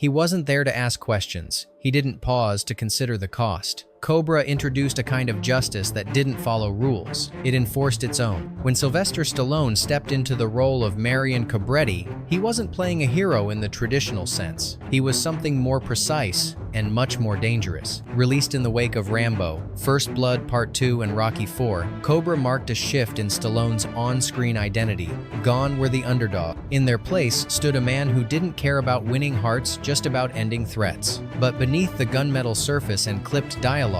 He wasn't there to ask questions. He didn't pause to consider the cost. Cobra introduced a kind of justice that didn't follow rules. It enforced its own. When Sylvester Stallone stepped into the role of Marion Cobretti, he wasn't playing a hero in the traditional sense. He was something more precise and much more dangerous. Released in the wake of Rambo, First Blood Part 2 and Rocky IV, Cobra marked a shift in Stallone's on-screen identity. Gone were the underdog. In their place stood a man who didn't care about winning hearts, just about ending threats. But beneath the gunmetal surface and clipped dialogue,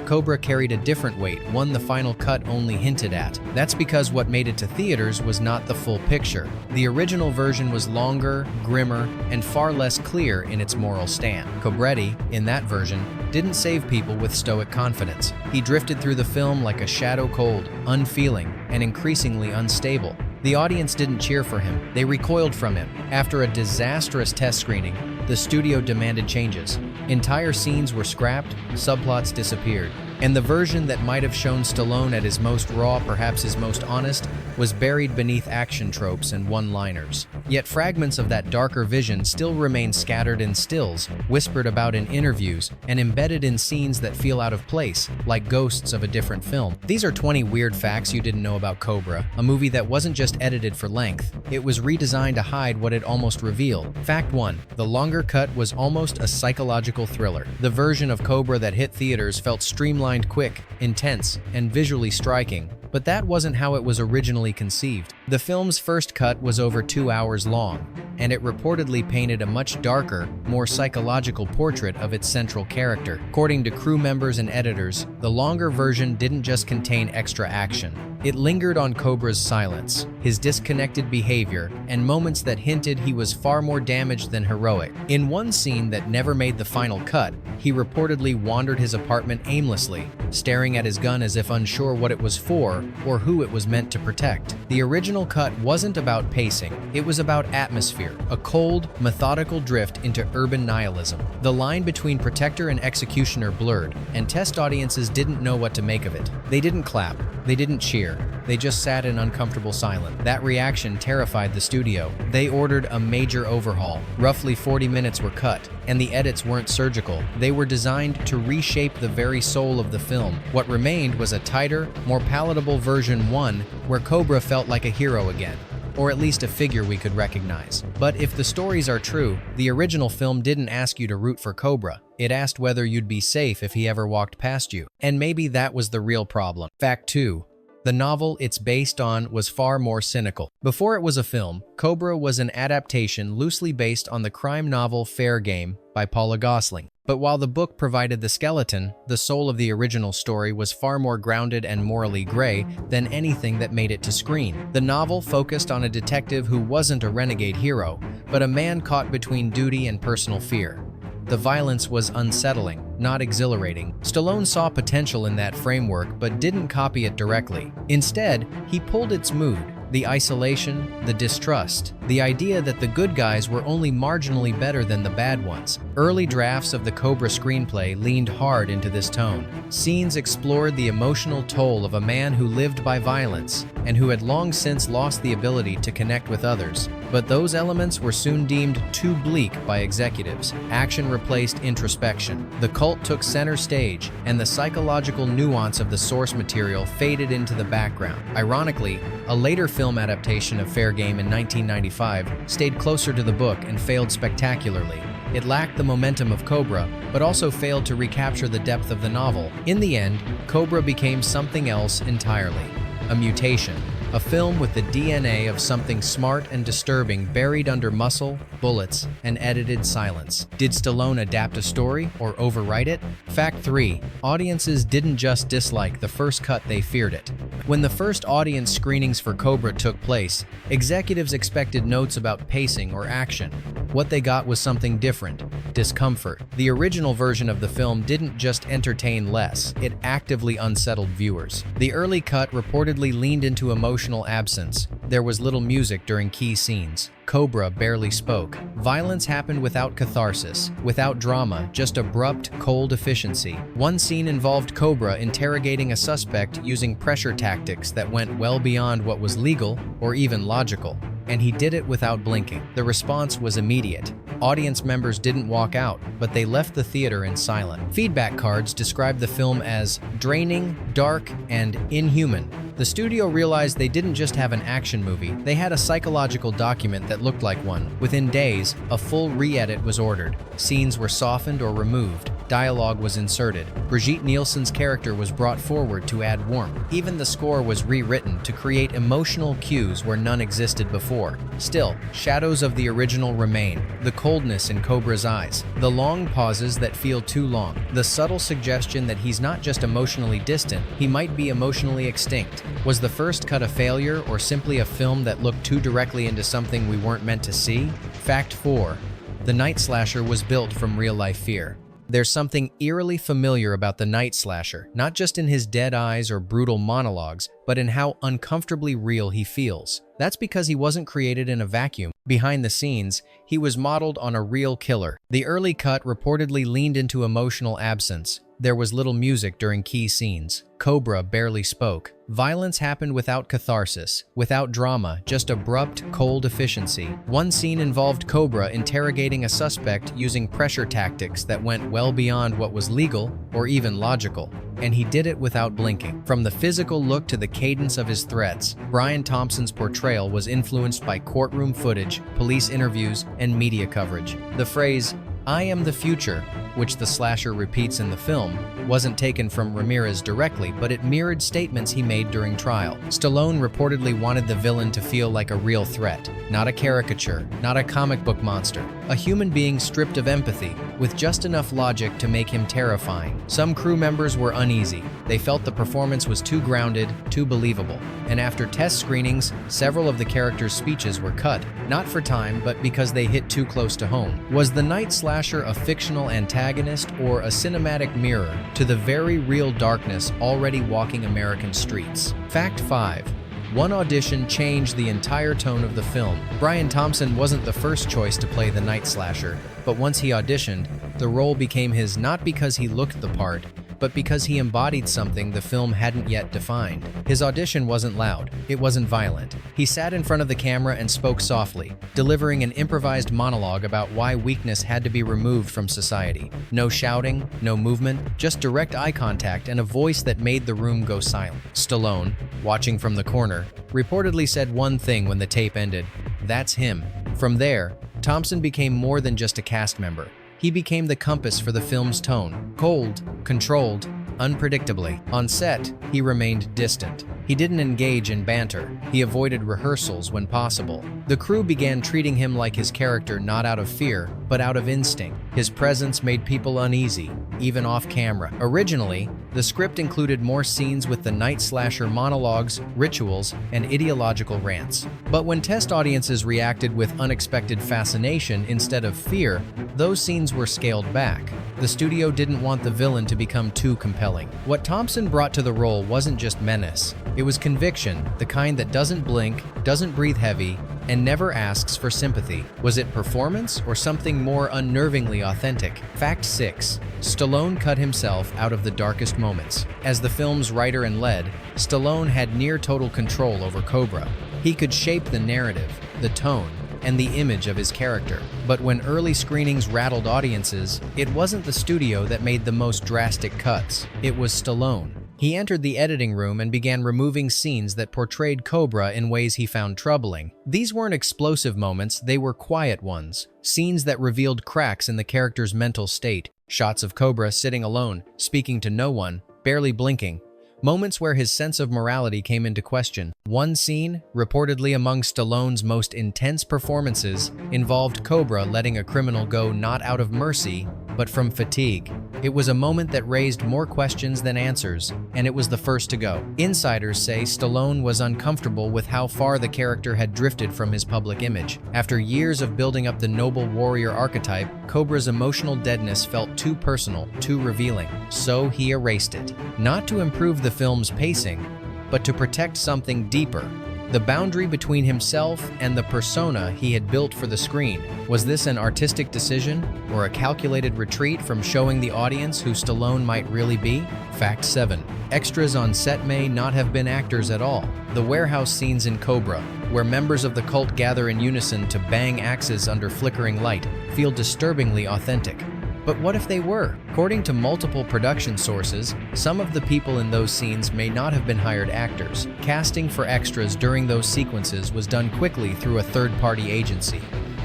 Cobra carried a different weight, one the final cut only hinted at. That's because what made it to theaters was not the full picture. The original version was longer, grimmer, and far less clear in its moral stand. Cobretti, in that version, didn't save people with stoic confidence. He drifted through the film like a shadow, cold, unfeeling, and increasingly unstable. The audience didn't cheer for him. They recoiled from him. After a disastrous test screening, the studio demanded changes. Entire scenes were scrapped, subplots disappeared, and the version that might have shown Stallone at his most raw, perhaps his most honest, was buried beneath action tropes and one-liners. Yet fragments of that darker vision still remain scattered in stills, whispered about in interviews, and embedded in scenes that feel out of place, like ghosts of a different film. These are 20 weird facts you didn't know about Cobra, a movie that wasn't just edited for length. It was redesigned to hide what it almost revealed. Fact 1. The longer cut was almost a psychological thriller. The version of Cobra that hit theaters felt streamlined, quick, intense, and visually striking. But that wasn't how it was originally conceived. The film's first cut was over 2 hours long, and it reportedly painted a much darker, more psychological portrait of its central character. According to crew members and editors, the longer version didn't just contain extra action. It lingered on Cobra's silence, his disconnected behavior, and moments that hinted he was far more damaged than heroic. In one scene that never made the final cut, he reportedly wandered his apartment aimlessly, staring at his gun as if unsure what it was for or who it was meant to protect. The original cut wasn't about pacing, it was about atmosphere, a cold, methodical drift into urban nihilism. The line between protector and executioner blurred, and test audiences didn't know what to make of it. They didn't clap, they didn't cheer, they just sat in uncomfortable silence. That reaction terrified the studio. They ordered a major overhaul. Roughly 40 minutes were cut, and the edits weren't surgical. They were designed to reshape the very soul of the film. What remained was a tighter, more palatable version 1, where Cobra felt like a hero again, or at least a figure we could recognize. But if the stories are true, the original film didn't ask you to root for Cobra. It asked whether you'd be safe if he ever walked past you. And maybe that was the real problem. Fact 2. The novel it's based on was far more cynical. Before it was a film, Cobra was an adaptation loosely based on the crime novel Fair Game by Paula Gosling. But while the book provided the skeleton, the soul of the original story was far more grounded and morally gray than anything that made it to screen. The novel focused on a detective who wasn't a renegade hero, but a man caught between duty and personal fear. The violence was unsettling, not exhilarating. Stallone saw potential in that framework but didn't copy it directly. Instead, he pulled its mood, the isolation, the distrust, the idea that the good guys were only marginally better than the bad ones. Early drafts of the Cobra screenplay leaned hard into this tone. Scenes explored the emotional toll of a man who lived by violence and who had long since lost the ability to connect with others. But those elements were soon deemed too bleak by executives. Action replaced introspection. The cult took center stage, and the psychological nuance of the source material faded into the background. Ironically, a later film adaptation of Fair Game in 1995 stayed closer to the book and failed spectacularly. It lacked the momentum of Cobra, but also failed to recapture the depth of the novel. In the end, Cobra became something else entirely. A mutation. A film with the DNA of something smart and disturbing buried under muscle, bullets, and edited silence. Did Stallone adapt a story or overwrite it? Fact 3. Audiences didn't just dislike the first cut, they feared it. When the first audience screenings for Cobra took place, executives expected notes about pacing or action. What they got was something different: discomfort. The original version of the film didn't just entertain less, it actively unsettled viewers. The early cut reportedly leaned into emotional absence. There was little music during key scenes. Cobra barely spoke. Violence happened without catharsis, without drama, just abrupt, cold efficiency. One scene involved Cobra interrogating a suspect using pressure tactics that went well beyond what was legal or even logical. And he did it without blinking. The response was immediate. Audience members didn't walk out, but they left the theater in silence. Feedback cards described the film as draining, dark, and inhuman. The studio realized they didn't just have an action movie, they had a psychological document that looked like one. Within days, a full re-edit was ordered. Scenes were softened or removed. Dialogue was inserted. Brigitte Nielsen's character was brought forward to add warmth. Even the score was rewritten to create emotional cues where none existed before. Still, shadows of the original remain. The coldness in Cobra's eyes, the long pauses that feel too long, the subtle suggestion that he's not just emotionally distant, he might be emotionally extinct. Was the first cut a failure or simply a film that looked too directly into something we weren't meant to see? Fact 4. The night slasher was built from real-life fear. There's something eerily familiar about the night slasher, not just in his dead eyes or brutal monologues, but in how uncomfortably real he feels. That's because he wasn't created in a vacuum. Behind the scenes, he was modeled on a real killer. The early cut reportedly leaned into emotional absence. There was little music during key scenes. Cobra barely spoke. Violence happened without catharsis, without drama, just abrupt, cold efficiency. One scene involved Cobra interrogating a suspect using pressure tactics that went well beyond what was legal or even logical. And he did it without blinking. From the physical look to the cadence of his threats, Brian Thompson's portrayal was influenced by courtroom footage, police interviews, and media coverage. The phrase, "I am the future," which the slasher repeats in the film, wasn't taken from Ramirez directly, but it mirrored statements he made during trial. Stallone reportedly wanted the villain to feel like a real threat, not a caricature, not a comic book monster, a human being stripped of empathy, with just enough logic to make him terrifying. Some crew members were uneasy. They felt the performance was too grounded, too believable. And after test screenings, several of the characters' speeches were cut, not for time, but because they hit too close to home. Was the night slasher a fictional antagonist or a cinematic mirror to the very real darkness already walking American streets? Fact 5. One audition changed the entire tone of the film. Brian Thompson wasn't the first choice to play the night slasher, but once he auditioned, the role became his not because he looked the part, but because he embodied something the film hadn't yet defined. His audition wasn't loud, it wasn't violent. He sat in front of the camera and spoke softly, delivering an improvised monologue about why weakness had to be removed from society. No shouting, no movement, just direct eye contact and a voice that made the room go silent. Stallone, watching from the corner, reportedly said one thing when the tape ended: "That's him." From there, Thompson became more than just a cast member. He became the compass for the film's tone. Cold, controlled, unpredictably. On set, he remained distant. He didn't engage in banter. He avoided rehearsals when possible. The crew began treating him like his character not out of fear, but out of instinct. His presence made people uneasy, even off camera. Originally, the script included more scenes with the night slasher monologues, rituals, and ideological rants. But when test audiences reacted with unexpected fascination instead of fear, those scenes were scaled back. The studio didn't want the villain to become too compelling. What Thompson brought to the role wasn't just menace. It was conviction, the kind that doesn't blink, doesn't breathe heavy, and never asks for sympathy. Was it performance or something more unnervingly authentic? Fact 6. Stallone cut himself out of the darkest moments. As the film's writer and lead, Stallone had near total control over Cobra. He could shape the narrative, the tone, and the image of his character. But when early screenings rattled audiences, it wasn't the studio that made the most drastic cuts. It was Stallone. He entered the editing room and began removing scenes that portrayed Cobra in ways he found troubling. These weren't explosive moments, they were quiet ones. Scenes that revealed cracks in the character's mental state. Shots of Cobra sitting alone, speaking to no one, barely blinking. Moments where his sense of morality came into question. One scene, reportedly among Stallone's most intense performances, involved Cobra letting a criminal go not out of mercy, but from fatigue. It was a moment that raised more questions than answers, and it was the first to go. Insiders say Stallone was uncomfortable with how far the character had drifted from his public image. After years of building up the noble warrior archetype, Cobra's emotional deadness felt too personal, too revealing. So he erased it. Not to improve the film's pacing, but to protect something deeper. The boundary between himself and the persona he had built for the screen. Was this an artistic decision or a calculated retreat from showing the audience who Stallone might really be? Fact 7. Extras on set may not have been actors at all. The warehouse scenes in Cobra, where members of the cult gather in unison to bang axes under flickering light, feel disturbingly authentic. But what if they were? According to multiple production sources, some of the people in those scenes may not have been hired actors. Casting for extras during those sequences was done quickly through a third-party agency,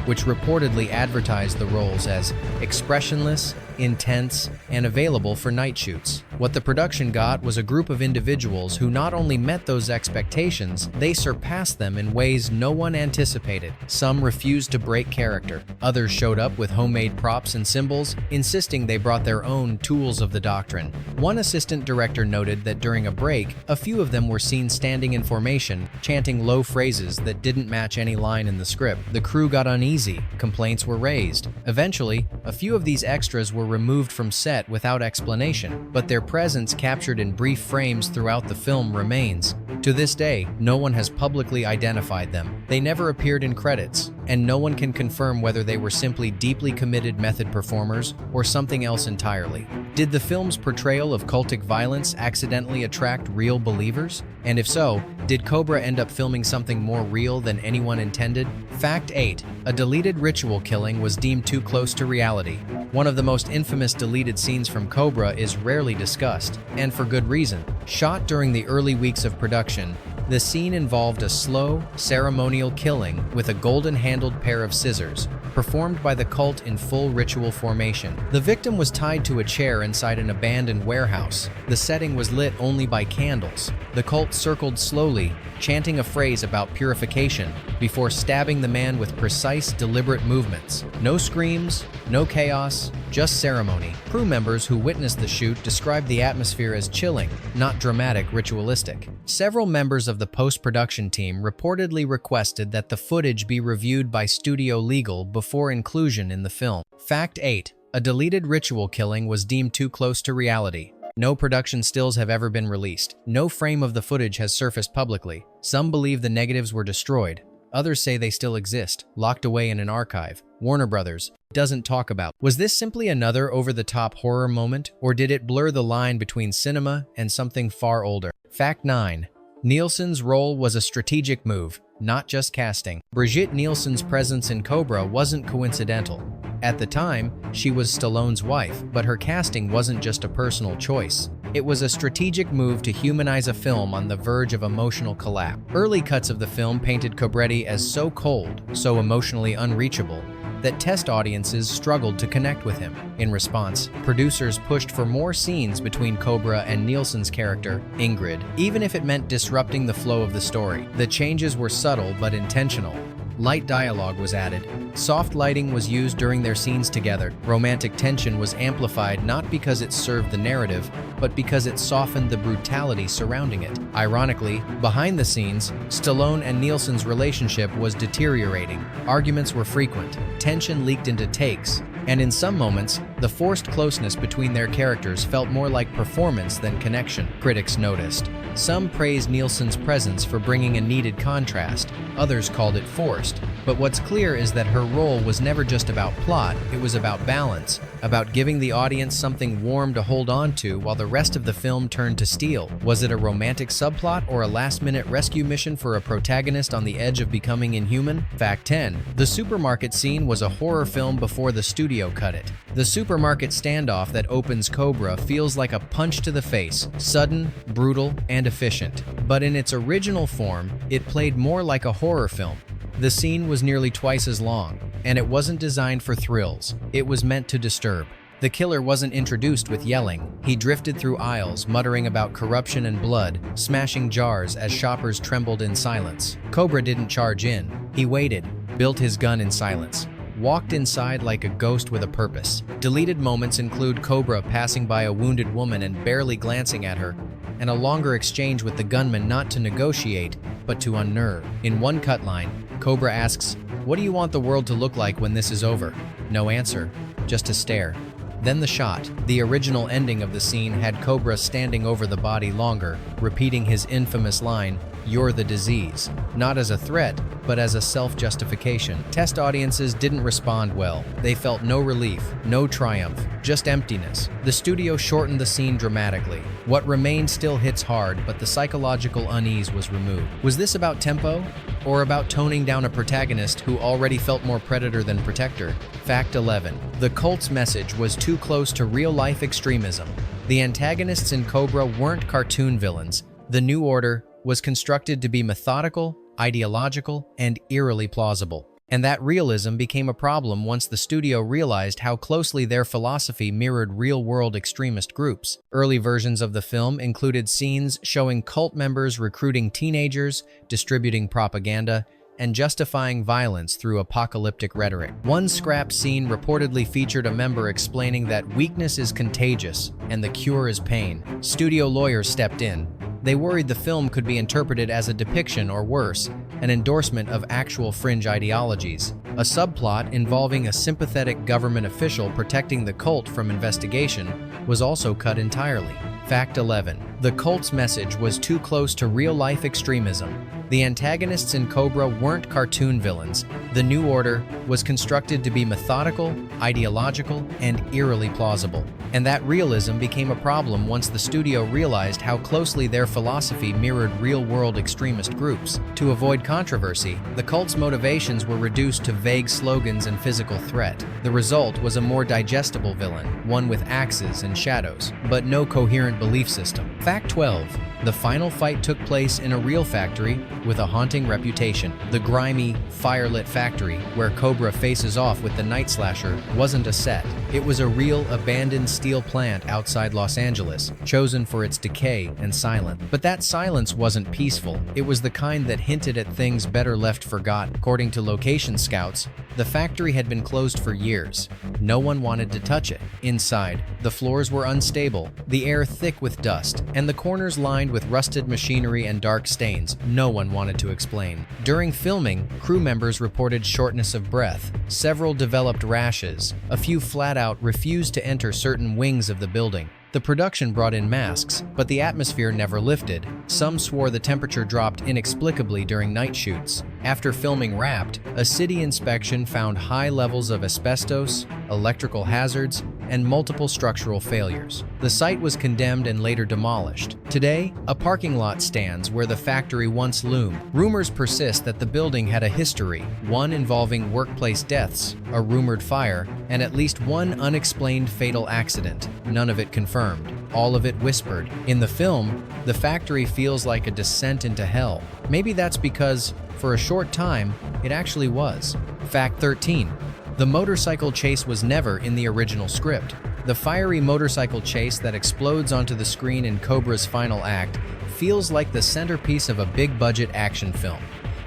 which reportedly advertised the roles as expressionless, intense, and available for night shoots. What the production got was a group of individuals who not only met those expectations, they surpassed them in ways no one anticipated. Some refused to break character. Others showed up with homemade props and symbols, insisting they brought their own tools of the doctrine. One assistant director noted that during a break, a few of them were seen standing in formation, chanting low phrases that didn't match any line in the script. The crew got uneasy. Complaints were raised. Eventually, a few of these extras were removed from set without explanation, but their presence captured in brief frames throughout the film remains. To this day, no one has publicly identified them. They never appeared in credits, and no one can confirm whether they were simply deeply committed method performers or something else entirely. Did the film's portrayal of cultic violence accidentally attract real believers? And if so, did Cobra end up filming something more real than anyone intended? Fact 8. A deleted ritual killing was deemed too close to reality. One of the most infamous deleted scenes from Cobra is rarely discussed, and for good reason. Shot during the early weeks of production, the scene involved a slow, ceremonial killing with a golden-handled pair of scissors, performed by the cult in full ritual formation. The victim was tied to a chair inside an abandoned warehouse. The setting was lit only by candles. The cult circled slowly, chanting a phrase about purification, before stabbing the man with precise, deliberate movements. No screams, no chaos, just ceremony. Crew members who witnessed the shoot described the atmosphere as chilling, not dramatic, ritualistic. Several members of the post-production team reportedly requested that the footage be reviewed by studio legal before inclusion in the film. Fact 8. A deleted ritual killing was deemed too close to reality. No production stills have ever been released. No frame of the footage has surfaced publicly. Some believe the negatives were destroyed. Others say they still exist, locked away in an archive. Warner Brothers doesn't talk about. Was this simply another over-the-top horror moment, or did it blur the line between cinema and something far older? Fact 9. Nielsen's role was a strategic move, not just casting. Brigitte Nielsen's presence in Cobra wasn't coincidental. At the time, she was Stallone's wife, but her casting wasn't just a personal choice. It was a strategic move to humanize a film on the verge of emotional collapse. Early cuts of the film painted Cobretti as so cold, so emotionally unreachable, that test audiences struggled to connect with him. In response, producers pushed for more scenes between Cobra and Nielsen's character, Ingrid, even if it meant disrupting the flow of the story. The changes were subtle but intentional. Light dialogue was added. Soft lighting was used during their scenes together. Romantic tension was amplified not because it served the narrative, but because it softened the brutality surrounding it. Ironically, behind the scenes, Stallone and Nielsen's relationship was deteriorating. Arguments were frequent. Tension leaked into takes, and in some moments, the forced closeness between their characters felt more like performance than connection, critics noticed. Some praised Nielsen's presence for bringing a needed contrast, others called it forced. But what's clear is that her role was never just about plot, it was about balance, about giving the audience something warm to hold on to while the rest of the film turned to steel. Was it a romantic subplot or a last-minute rescue mission for a protagonist on the edge of becoming inhuman? Fact 10. The supermarket scene was a horror film before the studio cut it. The supermarket standoff that opens Cobra feels like a punch to the face, sudden, brutal, and efficient. But in its original form, it played more like a horror film. The scene was nearly twice as long, and it wasn't designed for thrills. It was meant to disturb. The killer wasn't introduced with yelling. He drifted through aisles, muttering about corruption and blood, smashing jars as shoppers trembled in silence. Cobra didn't charge in. He waited, built his gun in silence, walked inside like a ghost with a purpose. Deleted moments include Cobra passing by a wounded woman and barely glancing at her, and a longer exchange with the gunman not to negotiate, but to unnerve. In one cut line, Cobra asks, "What do you want the world to look like when this is over?" No answer, just a stare. Then the shot. The original ending of the scene had Cobra standing over the body longer, repeating his infamous line, "You're the disease," not as a threat, but as a self-justification. Test audiences didn't respond well. They felt no relief, no triumph, just emptiness. The studio shortened the scene dramatically. What remained still hits hard, but the psychological unease was removed. Was this about tempo? Or about toning down a protagonist who already felt more predator than protector? Fact 11. The cult's message was too close to real-life extremism. The antagonists in Cobra weren't cartoon villains. The New Order was constructed to be methodical, ideological, and eerily plausible. And that realism became a problem once the studio realized how closely their philosophy mirrored real-world extremist groups. Early versions of the film included scenes showing cult members recruiting teenagers, distributing propaganda, and justifying violence through apocalyptic rhetoric. One scrap scene reportedly featured a member explaining that weakness is contagious and the cure is pain. Studio lawyers stepped in. They worried the film could be interpreted as a depiction or worse, an endorsement of actual fringe ideologies. A subplot involving a sympathetic government official protecting the cult from investigation was also cut entirely. Fact 11. The cult's message was too close to real-life extremism. The antagonists in Cobra weren't cartoon villains. The New Order was constructed to be methodical, ideological, and eerily plausible. And that realism became a problem once the studio realized how closely their philosophy mirrored real-world extremist groups. To avoid controversy, the cult's motivations were reduced to vague slogans and physical threat. The result was a more digestible villain, one with axes and shadows, but no coherent belief system. Fact 12. The final fight took place in a real factory with a haunting reputation. The grimy, fire-lit factory, where Cobra faces off with the Night Slasher, wasn't a set. It was a real, abandoned steel plant outside Los Angeles, chosen for its decay and silence. But that silence wasn't peaceful. It was the kind that hinted at things better left forgotten. According to location scouts, the factory had been closed for years. No one wanted to touch it. Inside, the floors were unstable, the air thick with dust, and the corners lined with rusted machinery and dark stains no one wanted to explain. During filming, crew members reported shortness of breath. Several developed rashes. A few flat out refused to enter certain wings of the building. The production brought in masks, but the atmosphere never lifted. Some swore the temperature dropped inexplicably during night shoots. After filming wrapped, a city inspection found high levels of asbestos, electrical hazards, and multiple structural failures. The site was condemned and later demolished. Today, a parking lot stands where the factory once loomed. Rumors persist that the building had a history, one involving workplace deaths, a rumored fire, and at least one unexplained fatal accident, none of it confirmed, all of it whispered. In the film, the factory feels like a descent into hell. Maybe that's because, for a short time, it actually was. Fact 13. The motorcycle chase was never in the original script. The fiery motorcycle chase that explodes onto the screen in Cobra's final act feels like the centerpiece of a big-budget action film.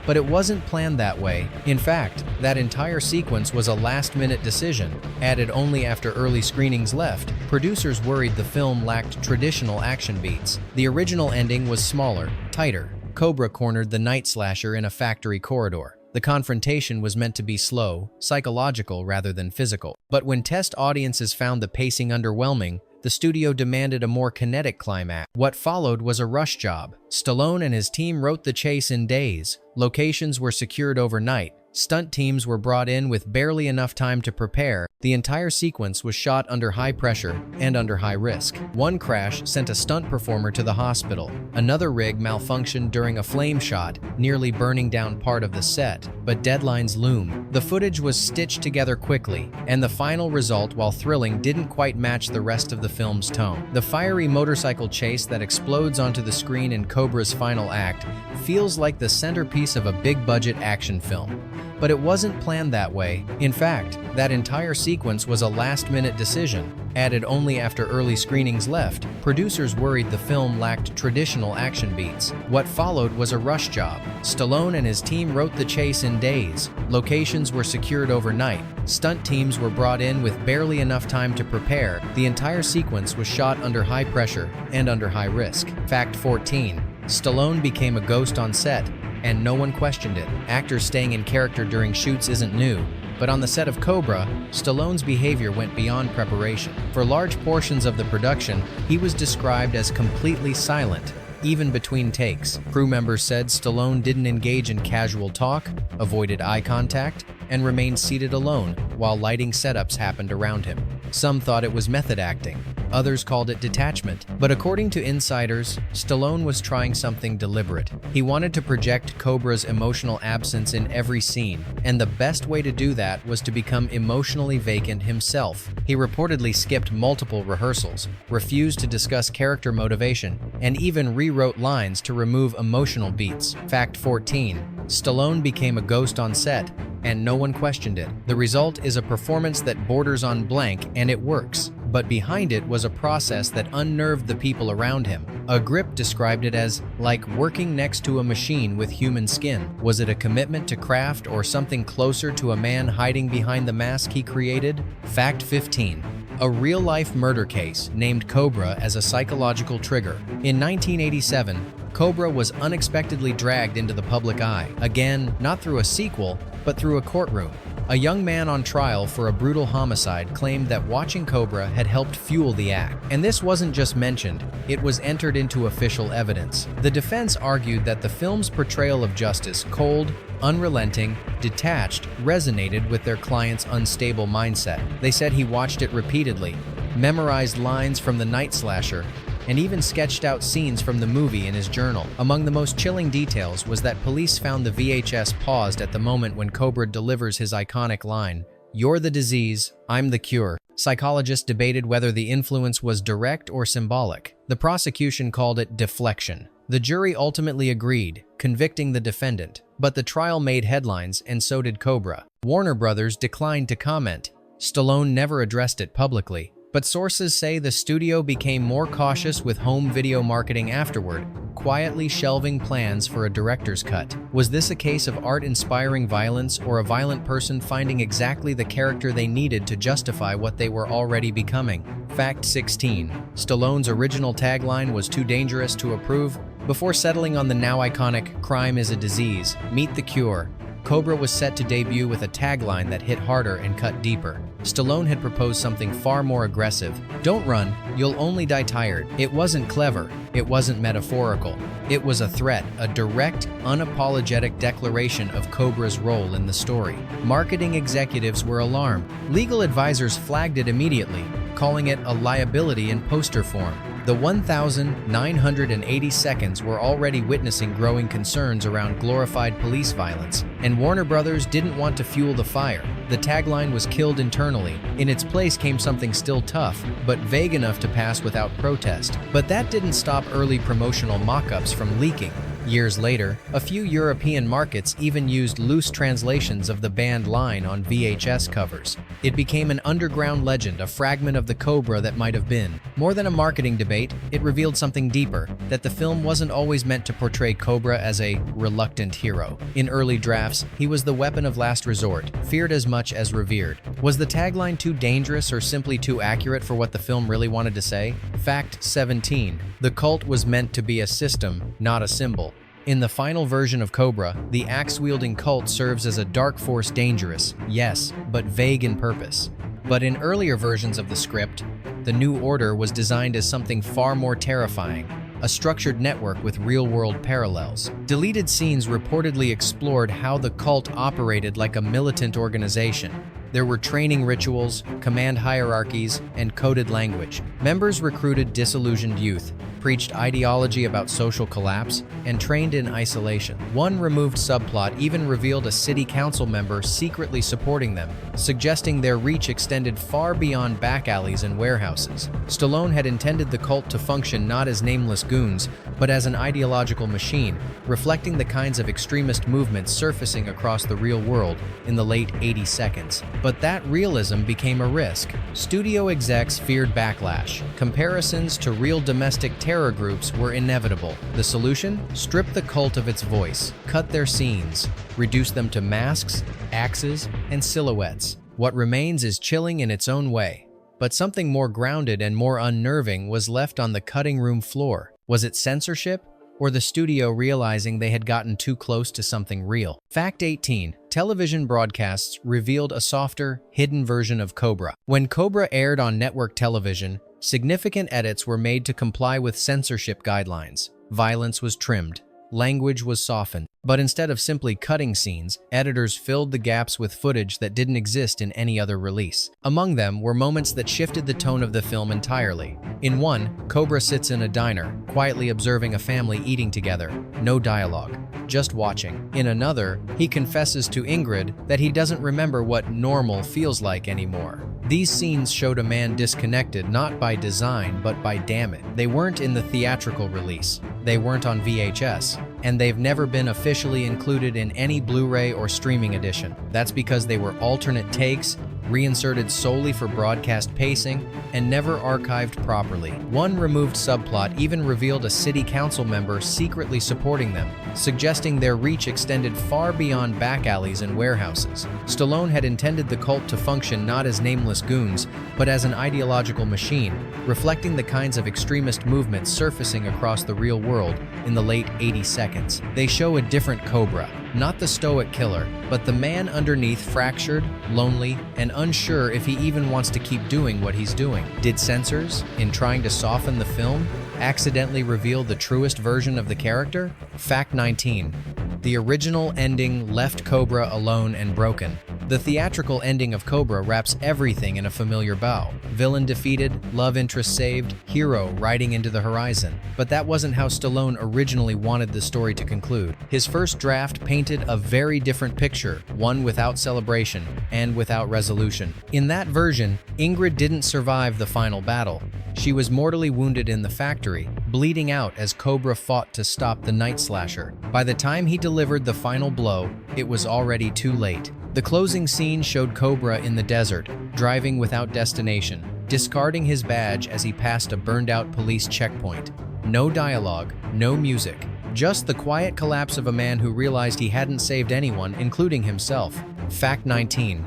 But it wasn't planned that way. In fact, that entire sequence was a last-minute decision, added only after early screenings left. Producers worried the film lacked traditional action beats. The original ending was smaller, tighter. Cobra cornered the Night Slasher in a factory corridor. The confrontation was meant to be slow, psychological rather than physical. But when test audiences found the pacing underwhelming, the studio demanded a more kinetic climax. What followed was a rush job. Stallone and his team wrote the chase in days. Locations were secured overnight. Stunt teams were brought in with barely enough time to prepare. The entire sequence was shot under high pressure and under high risk. One crash sent a stunt performer to the hospital. Another rig malfunctioned during a flame shot, nearly burning down part of the set. But deadlines loom. The footage was stitched together quickly, and the final result, while thrilling, didn't quite match the rest of the film's tone. The fiery motorcycle chase that explodes onto the screen in Cobra's final act feels like the centerpiece of a big-budget action film. But it wasn't planned that way. In fact, that entire sequence was a last-minute decision, added only after early screenings left. Producers worried the film lacked traditional action beats. What followed was a rush job. Stallone and his team wrote the chase in days. Locations were secured overnight. Stunt teams were brought in with barely enough time to prepare. The entire sequence was shot under high pressure and under high risk. Fact 14. Stallone became a ghost on set, and no one questioned it. Actors staying in character during shoots isn't new, but on the set of Cobra, Stallone's behavior went beyond preparation. For large portions of the production, he was described as completely silent, even between takes. Crew members said Stallone didn't engage in casual talk, avoided eye contact, and remained seated alone while lighting setups happened around him. Some thought it was method acting. Others called it detachment. But according to insiders, Stallone was trying something deliberate. He wanted to project Cobra's emotional absence in every scene, and the best way to do that was to become emotionally vacant himself. He reportedly skipped multiple rehearsals, refused to discuss character motivation, and even rewrote lines to remove emotional beats. Fact 14. Stallone became a ghost on set, and no one questioned it. The result is a performance that borders on blank, and it works. But behind it was a process that unnerved the people around him. A grip described it as like working next to a machine with human skin. Was it a commitment to craft or something closer to a man hiding behind the mask he created? Fact 15. A real-life murder case named Cobra as a psychological trigger. In 1987, Cobra was unexpectedly dragged into the public eye. Again, not through a sequel, but through a courtroom. A young man on trial for a brutal homicide claimed that watching Cobra had helped fuel the act. And this wasn't just mentioned, it was entered into official evidence. The defense argued that the film's portrayal of justice, cold, unrelenting, detached, resonated with their client's unstable mindset. They said he watched it repeatedly, memorized lines from the Night Slasher, and even sketched out scenes from the movie in his journal. Among the most chilling details was that police found the VHS paused at the moment when Cobra delivers his iconic line, "You're the disease, I'm the cure." Psychologists debated whether the influence was direct or symbolic. The prosecution called it deflection. The jury ultimately agreed, convicting the defendant, but the trial made headlines and so did Cobra. Warner Brothers declined to comment. Stallone never addressed it publicly. But sources say the studio became more cautious with home video marketing afterward, quietly shelving plans for a director's cut. Was this a case of art inspiring violence or a violent person finding exactly the character they needed to justify what they were already becoming? Fact 16. Stallone's original tagline was too dangerous to approve. Before settling on the now iconic "Crime is a disease, meet the cure," Cobra was set to debut with a tagline that hit harder and cut deeper. Stallone had proposed something far more aggressive. "Don't run, you'll only die tired." It wasn't clever, it wasn't metaphorical. It was a threat, a direct, unapologetic declaration of Cobra's role in the story. Marketing executives were alarmed. Legal advisors flagged it immediately, calling it a liability in poster form. The 1,980 seconds were already witnessing growing concerns around glorified police violence, and Warner Brothers didn't want to fuel the fire. The tagline was killed internally. In its place came something still tough, but vague enough to pass without protest. But that didn't stop early promotional mock-ups from leaking. Years later, a few European markets even used loose translations of the banned line on VHS covers. It became an underground legend, a fragment of the Cobra that might have been. More than a marketing debate, it revealed something deeper, that the film wasn't always meant to portray Cobra as a reluctant hero. In early drafts, he was the weapon of last resort, feared as much as revered. Was the tagline too dangerous or simply too accurate for what the film really wanted to say? Fact 17. The cult was meant to be a system, not a symbol. In the final version of Cobra, the axe-wielding cult serves as a dark force, dangerous, yes, but vague in purpose. But in earlier versions of the script, the New Order was designed as something far more terrifying, a structured network with real-world parallels. Deleted scenes reportedly explored how the cult operated like a militant organization. There were training rituals, command hierarchies, and coded language. Members recruited disillusioned youth, preached ideology about social collapse, and trained in isolation. One removed subplot even revealed a city council member secretly supporting them, suggesting their reach extended far beyond back alleys and warehouses. Stallone had intended the cult to function not as nameless goons, but as an ideological machine, reflecting the kinds of extremist movements surfacing across the real world in the late 80 seconds. But that realism became a risk. Studio execs feared backlash. Comparisons to real domestic terror groups were inevitable. The solution? Strip the cult of its voice, cut their scenes, reduce them to masks, axes, and silhouettes. What remains is chilling in its own way. But something more grounded and more unnerving was left on the cutting room floor. Was it censorship? Or the studio realizing they had gotten too close to something real? Fact 18. Television broadcasts revealed a softer, hidden version of Cobra. When Cobra aired on network television, significant edits were made to comply with censorship guidelines. Violence was trimmed. Language was softened. But instead of simply cutting scenes, editors filled the gaps with footage that didn't exist in any other release. Among them were moments that shifted the tone of the film entirely. In one, Cobra sits in a diner, quietly observing a family eating together. No dialogue, just watching. In another, he confesses to Ingrid that he doesn't remember what normal feels like anymore. These scenes showed a man disconnected not by design but by damage. They weren't in the theatrical release, they weren't on VHS, and they've never been officially included in any Blu-ray or streaming edition. That's because they were alternate takes, reinserted solely for broadcast pacing, and never archived properly. One removed subplot even revealed a city council member secretly supporting them, suggesting their reach extended far beyond back alleys and warehouses. Stallone had intended the cult to function not as nameless goons, but as an ideological machine, reflecting the kinds of extremist movements surfacing across the real world in the late 80 seconds. They show a different Cobra, not the stoic killer, but the man underneath, fractured, lonely, and unsure if he even wants to keep doing what he's doing. Did censors, in trying to soften the film, accidentally reveal the truest version of the character? Fact 19. The original ending left Cobra alone and broken. The theatrical ending of Cobra wraps everything in a familiar bow. Villain defeated, love interest saved, hero riding into the horizon. But that wasn't how Stallone originally wanted the story to conclude. His first draft painted a very different picture, one without celebration and without resolution. In that version, Ingrid didn't survive the final battle. She was mortally wounded in the factory, bleeding out as Cobra fought to stop the night slasher. By the time he delivered the final blow, it was already too late. The closing scene showed Cobra in the desert, driving without destination, discarding his badge as he passed a burned-out police checkpoint. No dialogue, no music, just the quiet collapse of a man who realized he hadn't saved anyone, including himself. Fact 19.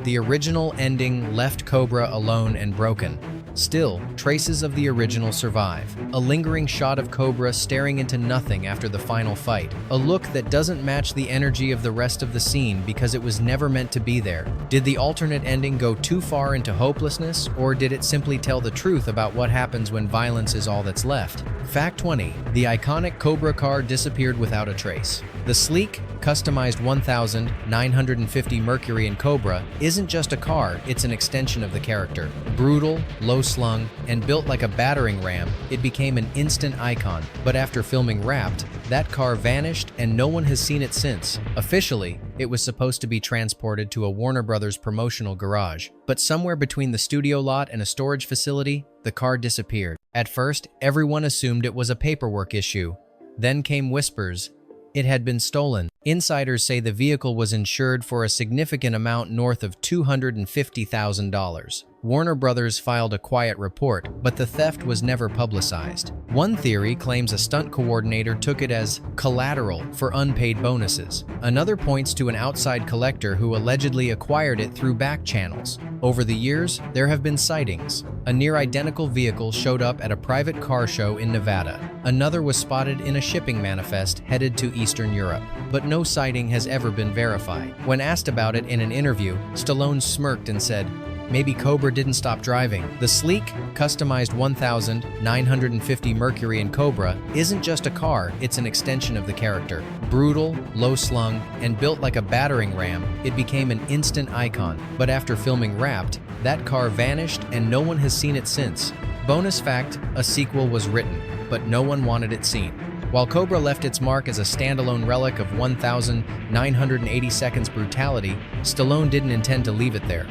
The original ending left Cobra alone and broken. Still, traces of the original survive. A lingering shot of Cobra staring into nothing after the final fight. A look that doesn't match the energy of the rest of the scene because it was never meant to be there. Did the alternate ending go too far into hopelessness, or did it simply tell the truth about what happens when violence is all that's left? Fact 20. The iconic Cobra car disappeared without a trace. The sleek, customized 1950 Mercury in Cobra isn't just a car, it's an extension of the character. Brutal, low-slung, and built like a battering ram, it became an instant icon. But after filming Wrapped, that car vanished and no one has seen it since. Officially, it was supposed to be transported to a Warner Brothers promotional garage. But somewhere between the studio lot and a storage facility, the car disappeared. At first, everyone assumed it was a paperwork issue. Then came whispers it had been stolen. Insiders say the vehicle was insured for a significant amount north of $250,000. Warner Brothers filed a quiet report, but the theft was never publicized. One theory claims a stunt coordinator took it as collateral for unpaid bonuses. Another points to an outside collector who allegedly acquired it through back channels. Over the years, there have been sightings. A near-identical vehicle showed up at a private car show in Nevada. Another was spotted in a shipping manifest headed to Eastern Europe. But no sighting has ever been verified. When asked about it in an interview, Stallone smirked and said, "Maybe Cobra didn't stop driving." The sleek, customized 1950 Mercury in Cobra isn't just a car, it's an extension of the character. Brutal, low-slung, and built like a battering ram, it became an instant icon. But after filming Wrapped, that car vanished and no one has seen it since. Bonus fact, a sequel was written, but no one wanted it seen. While Cobra left its mark as a standalone relic of 1980 seconds brutality, Stallone didn't intend to leave it there.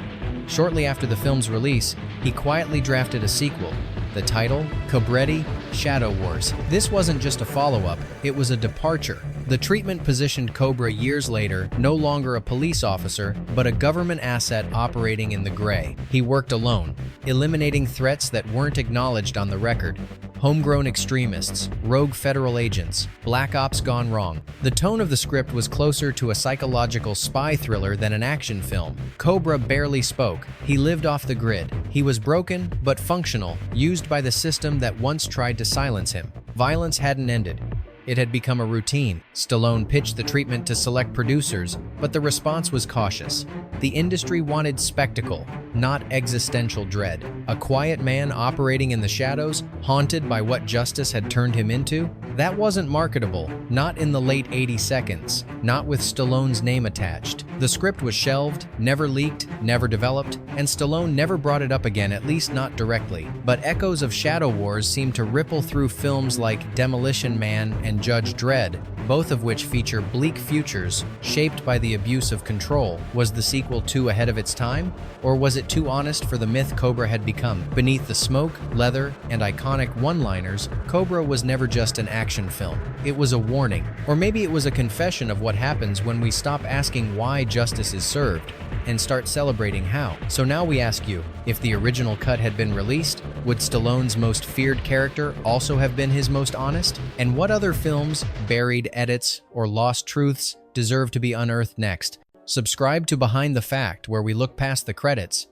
Shortly after the film's release, he quietly drafted a sequel. The title, Cobretti, Shadow Wars. This wasn't just a follow-up, it was a departure. The treatment positioned Cobra years later, no longer a police officer, but a government asset operating in the gray. He worked alone, eliminating threats that weren't acknowledged on the record. Homegrown extremists, rogue federal agents, black ops gone wrong. The tone of the script was closer to a psychological spy thriller than an action film. Cobra barely spoke. He lived off the grid. He was broken, but functional, used by the system that once tried to silence him. Violence hadn't ended. It had become a routine. Stallone pitched the treatment to select producers, but the response was cautious. The industry wanted spectacle, not existential dread. A quiet man operating in the shadows, haunted by what justice had turned him into? That wasn't marketable, not in the late 80 seconds, not with Stallone's name attached. The script was shelved, never leaked, never developed, and Stallone never brought it up again, at least not directly. But echoes of Shadow Wars seem to ripple through films like Demolition Man and Judge Dredd, both of which feature bleak futures shaped by the abuse of control. Was the sequel too ahead of its time? Or was it too honest for the myth Cobra had become? Beneath the smoke, leather, and iconic one-liners, Cobra was never just an action film. It was a warning. Or maybe it was a confession of what happens when we stop asking why justice is served and start celebrating how. So now we ask you, if the original cut had been released, would Stallone's most feared character also have been his most honest? And what other films, buried edits, or lost truths deserve to be unearthed next? Subscribe to Behind the Fact, where we look past the credits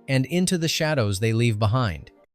and into the shadows they leave behind.